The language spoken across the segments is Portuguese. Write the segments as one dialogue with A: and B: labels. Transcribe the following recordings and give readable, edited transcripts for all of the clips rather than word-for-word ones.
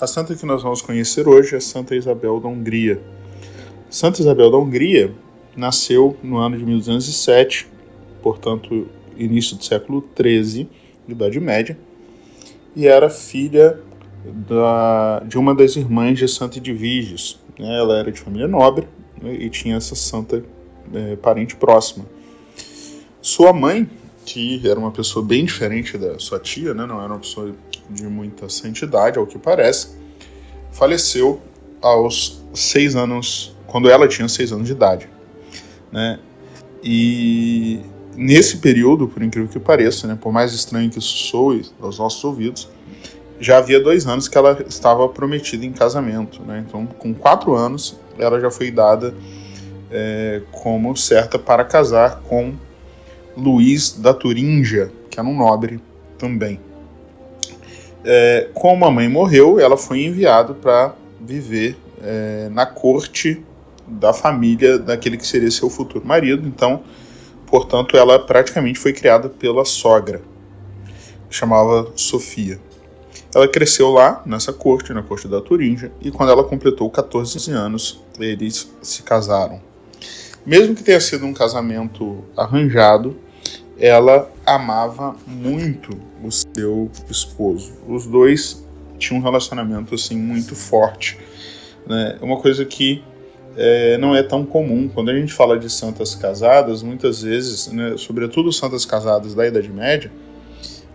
A: A santa que nós vamos conhecer hoje é Santa Isabel da Hungria. Santa Isabel da Hungria nasceu no ano de 1207, portanto, início do século XIII, de Idade Média, e era filha de uma das irmãs de Santa Edviges. Ela era de família nobre, né, e tinha essa santa parente próxima. Sua mãe, que era uma pessoa bem diferente da sua tia, né, não era uma pessoa de muita santidade, ao que parece, faleceu aos 6 anos, quando ela tinha 6 anos de idade, né? E nesse período, por incrível que pareça, né, por mais estranho que isso soe aos nossos ouvidos, já havia 2 anos que ela estava prometida em casamento, né? Então, com 4 anos, ela já foi dada como certa para casar com Luís da Turíngia, que era um nobre também. Como a mãe morreu, ela foi enviada para viver na corte da família daquele que seria seu futuro marido. Então, portanto, ela praticamente foi criada pela sogra, que chamava Sofia. Ela cresceu lá, nessa corte, na corte da Turíngia, e quando ela completou 14 anos, eles se casaram. Mesmo que tenha sido um casamento arranjado, ela amava muito o seu esposo. Os dois tinham um relacionamento assim, muito forte, né? Uma coisa que não é tão comum. Quando a gente fala de santas casadas, muitas vezes, né, sobretudo santas casadas da Idade Média,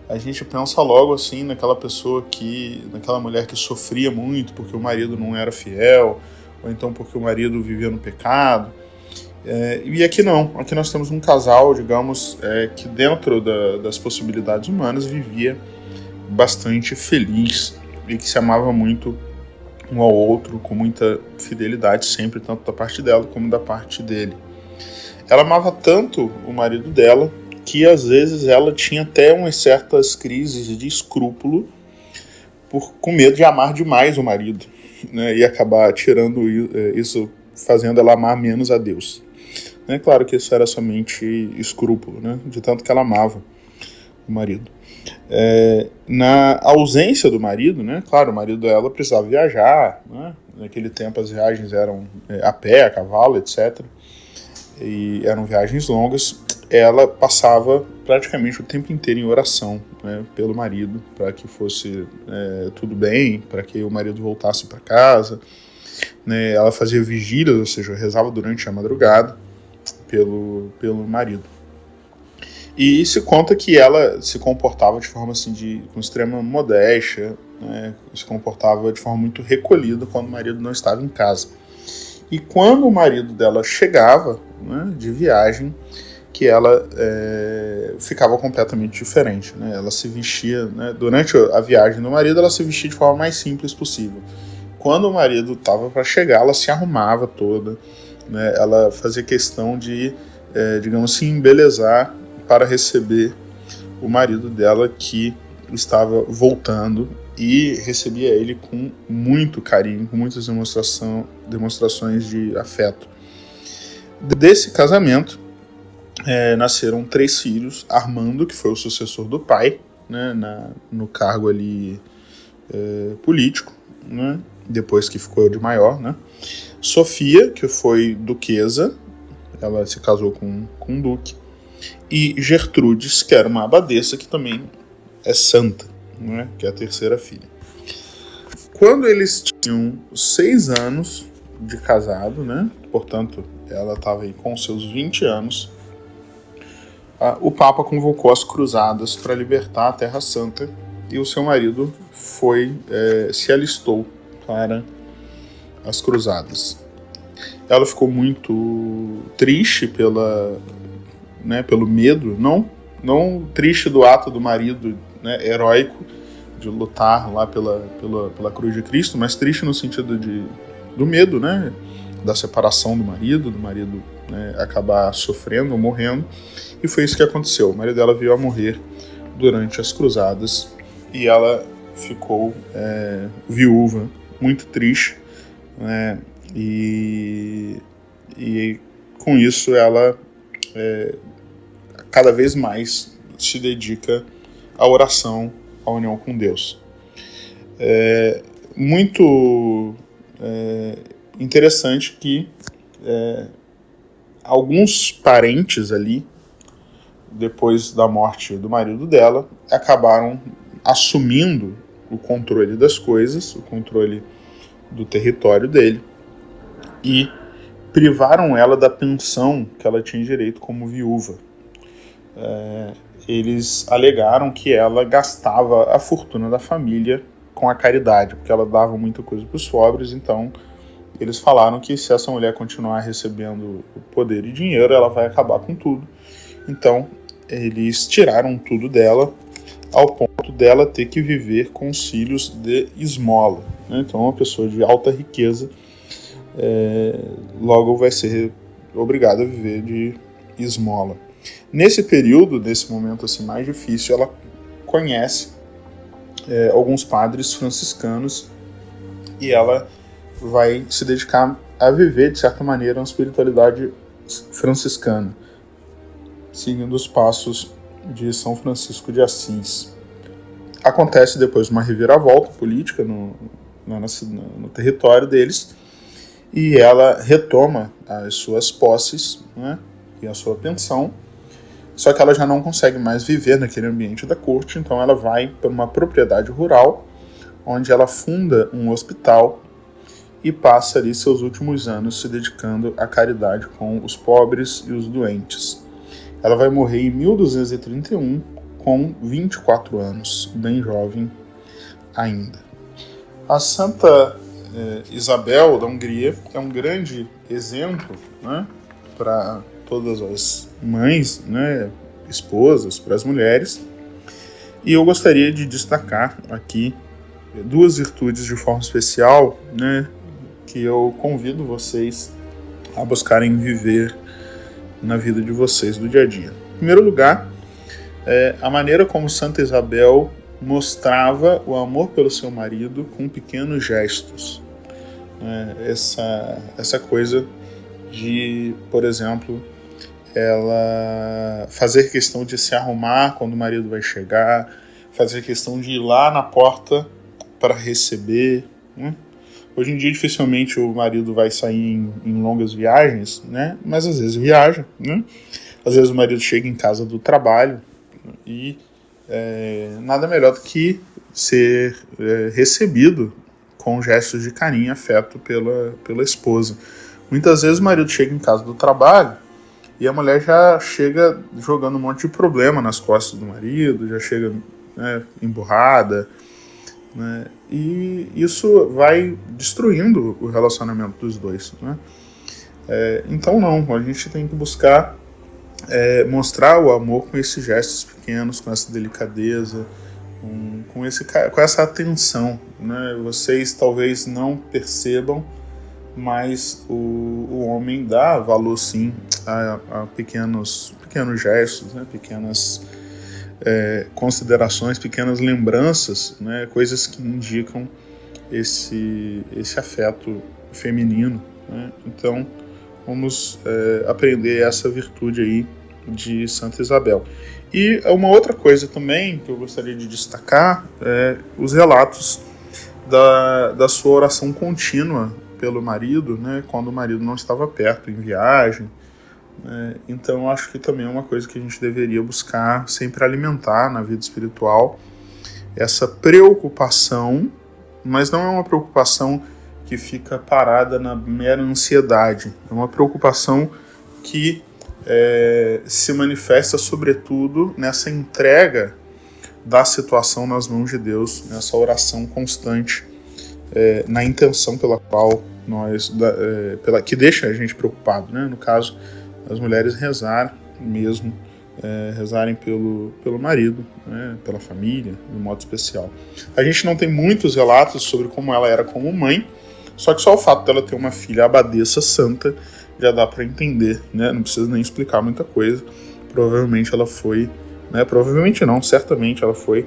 A: a gente pensa logo assim naquela naquela mulher que sofria muito porque o marido não era fiel, ou então porque o marido vivia no pecado. E aqui não, aqui nós temos um casal, digamos, que dentro das possibilidades humanas vivia bastante feliz e que se amava muito um ao outro, com muita fidelidade sempre, tanto da parte dela como da parte dele. Ela amava tanto o marido dela que às vezes ela tinha até umas certas crises de escrúpulo com medo de amar demais o marido, né, e acabar tirando isso, fazendo ela amar menos a Deus. É claro que isso era somente escrúpulo, né, de tanto que ela amava o marido. Na ausência do marido, né, claro, o marido dela precisava viajar, né, naquele tempo as viagens eram a pé, a cavalo, etc. E eram viagens longas. Ela passava praticamente o tempo inteiro em oração, né, pelo marido, para que fosse tudo bem, para que o marido voltasse para casa, né. Ela fazia vigílias, ou seja, rezava durante a madrugada pelo marido. E se conta que ela se comportava de forma assim, com extrema modéstia, né, se comportava de forma muito recolhida quando o marido não estava em casa. E quando o marido dela chegava, né, de viagem, que ela ficava completamente diferente, né? Ela se vestia, né, durante a viagem do marido, ela se vestia de forma mais simples possível. Quando o marido estava para chegar, ela se arrumava toda, né? Ela fazia questão de, digamos assim, embelezar para receber o marido dela que estava voltando, e recebia ele com muito carinho, com muitas demonstrações de afeto. Desse casamento nasceram 3 filhos. Armando, que foi o sucessor do pai, né, no cargo ali político, né, depois que ficou de maior, né. Sofia, que foi duquesa, ela se casou com um duque, e Gertrudes, que era uma abadesa, que também é santa, né, que é a terceira filha. Quando eles tinham 6 anos de casado, né, portanto, ela estava aí com seus 20 anos, o Papa convocou as cruzadas para libertar a Terra Santa, e o seu marido se alistou para as cruzadas. Ela ficou muito triste pelo medo, não triste do ato do marido, né, heróico de lutar lá pela cruz de Cristo, mas triste no sentido do medo, né, da separação do marido, né, acabar sofrendo ou morrendo. E foi isso que aconteceu. O marido dela veio a morrer durante as cruzadas e ela ficou viúva, muito triste, né, e com isso ela cada vez mais se dedica à oração, à união com Deus. muito interessante que alguns parentes ali, depois da morte do marido dela, acabaram assumindo o controle das coisas, o controle do território dele, e privaram ela da pensão que ela tinha direito como viúva. Eles alegaram que ela gastava a fortuna da família com a caridade, porque ela dava muita coisa para os pobres. Então eles falaram que se essa mulher continuar recebendo poder e dinheiro, ela vai acabar com tudo. Então eles tiraram tudo dela, ao ponto dela ter que viver com os filhos de esmola. Então uma pessoa de alta riqueza logo vai ser obrigada a viver de esmola. Nesse período, nesse momento assim mais difícil, ela conhece alguns padres franciscanos e ela vai se dedicar a viver, de certa maneira, uma espiritualidade franciscana, seguindo os passos de São Francisco de Assis. Acontece depois uma reviravolta política no território deles, e ela retoma as suas posses, né, e a sua pensão, só que ela já não consegue mais viver naquele ambiente da corte, então ela vai para uma propriedade rural, onde ela funda um hospital e passa ali seus últimos anos se dedicando à caridade com os pobres e os doentes. Ela vai morrer em 1231, com 24 anos, bem jovem ainda. A Santa Isabel da Hungria é um grande exemplo, né, para todas as mães, né, esposas, para as mulheres. E eu gostaria de destacar aqui duas virtudes de forma especial, né, que eu convido vocês a buscarem viver na vida de vocês do dia a dia. Em primeiro lugar, a maneira como Santa Isabel mostrava o amor pelo seu marido com pequenos gestos. Essa coisa de, por exemplo, ela fazer questão de se arrumar quando o marido vai chegar, fazer questão de ir lá na porta para receber, né? Hoje em dia, dificilmente o marido vai sair em longas viagens, né? Mas às vezes viaja, né? Às vezes o marido chega em casa do trabalho e nada melhor do que ser recebido com gestos de carinho e afeto pela esposa. Muitas vezes o marido chega em casa do trabalho e a mulher já chega jogando um monte de problema nas costas do marido, já chega, né, emburrada, né? E isso vai destruindo o relacionamento dos dois, né? Então não, a gente tem que buscar mostrar o amor com esses gestos pequenos, com essa delicadeza, com essa atenção, né? Vocês talvez não percebam, mas o homem dá valor sim a pequenos gestos, né? Pequenas considerações, pequenas lembranças, né? Coisas que indicam esse afeto feminino, né? Então vamos aprender essa virtude aí de Santa Isabel. E uma outra coisa também que eu gostaria de destacar é os relatos da sua oração contínua pelo marido, né, quando o marido não estava perto, em viagem. Então eu acho que também é uma coisa que a gente deveria buscar sempre alimentar na vida espiritual, essa preocupação, mas não é uma preocupação que fica parada na mera ansiedade, é uma preocupação que se manifesta sobretudo nessa entrega da situação nas mãos de Deus, nessa oração constante, na intenção pela qual que deixa a gente preocupado, né? No caso, as mulheres rezarem mesmo, rezarem pelo marido, né? Pela família, de modo especial. A gente não tem muitos relatos sobre como ela era como mãe, só que só o fato dela ter uma filha abadesa santa já dá para entender, né? Não precisa nem explicar muita coisa. Provavelmente ela foi, né? Provavelmente não, certamente ela foi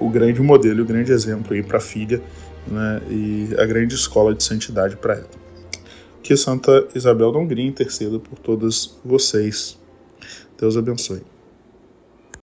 A: o grande modelo, o grande exemplo aí para a filha, né? E a grande escola de santidade para ela. Que Santa Isabel da Hungria interceda por todas vocês. Deus abençoe.